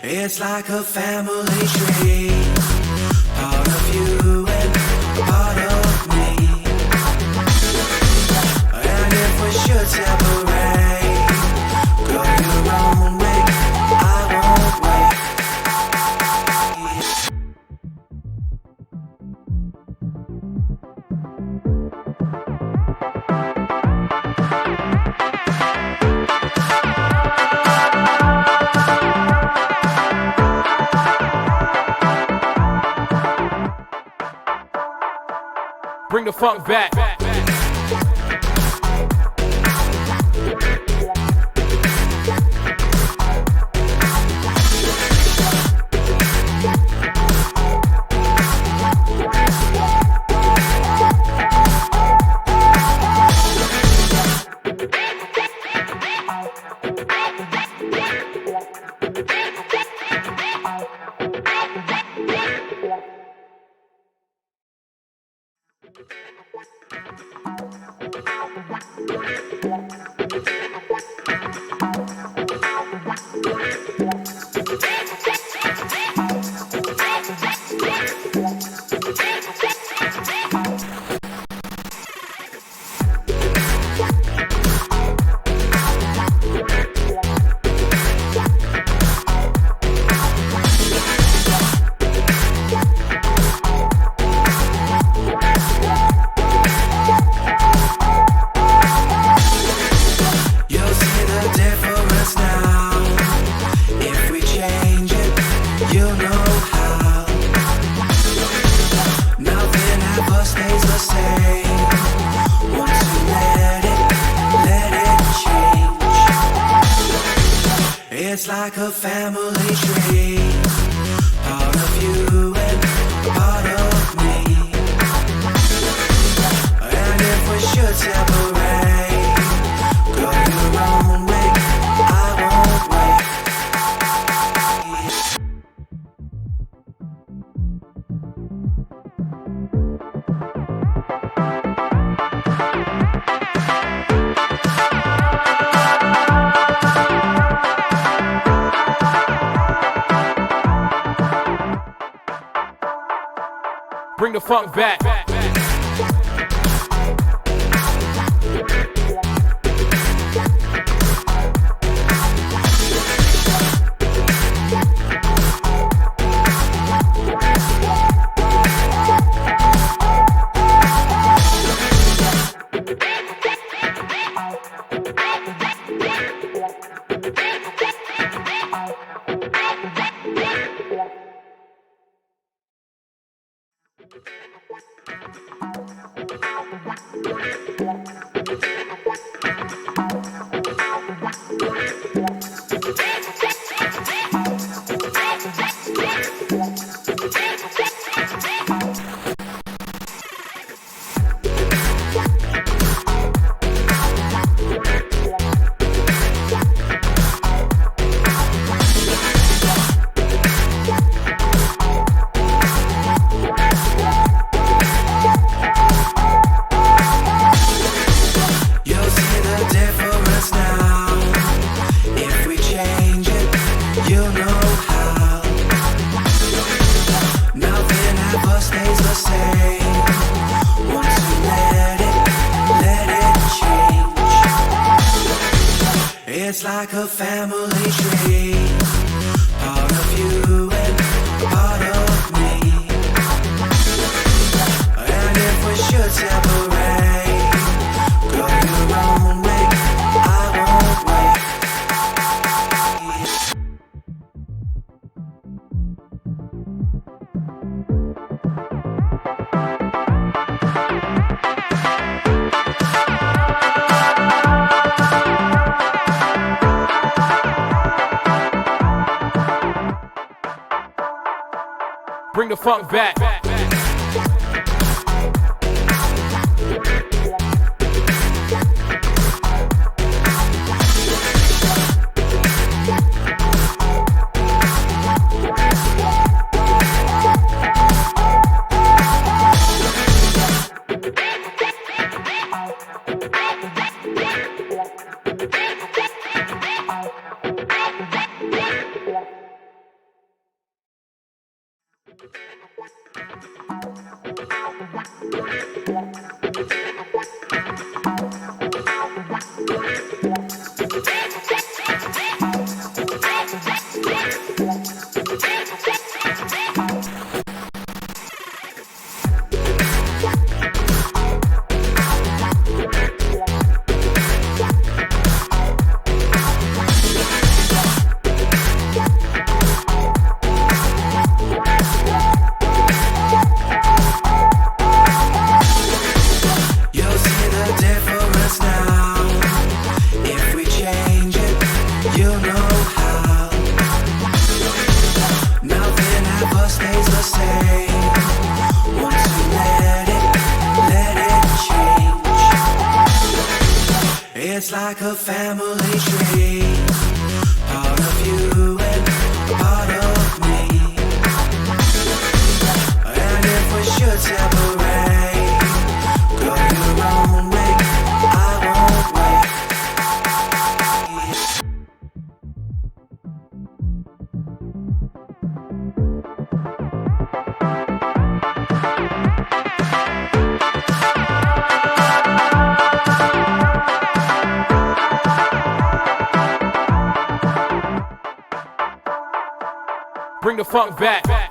It's like a family tree, part of you and part of me. And if we should separate, go your own way, I won't wait. Bring the funk back. It's like a family tree, part of you and part of me. And if we should separate, go your own way, I won't wait. Bring the funk back. It's like a family tree, part of you and part of me. And if we should separate, funk back. It's like a family tree, part of you and part of me. And if we should separate, go your own way, I won't wait. Bring the funk back.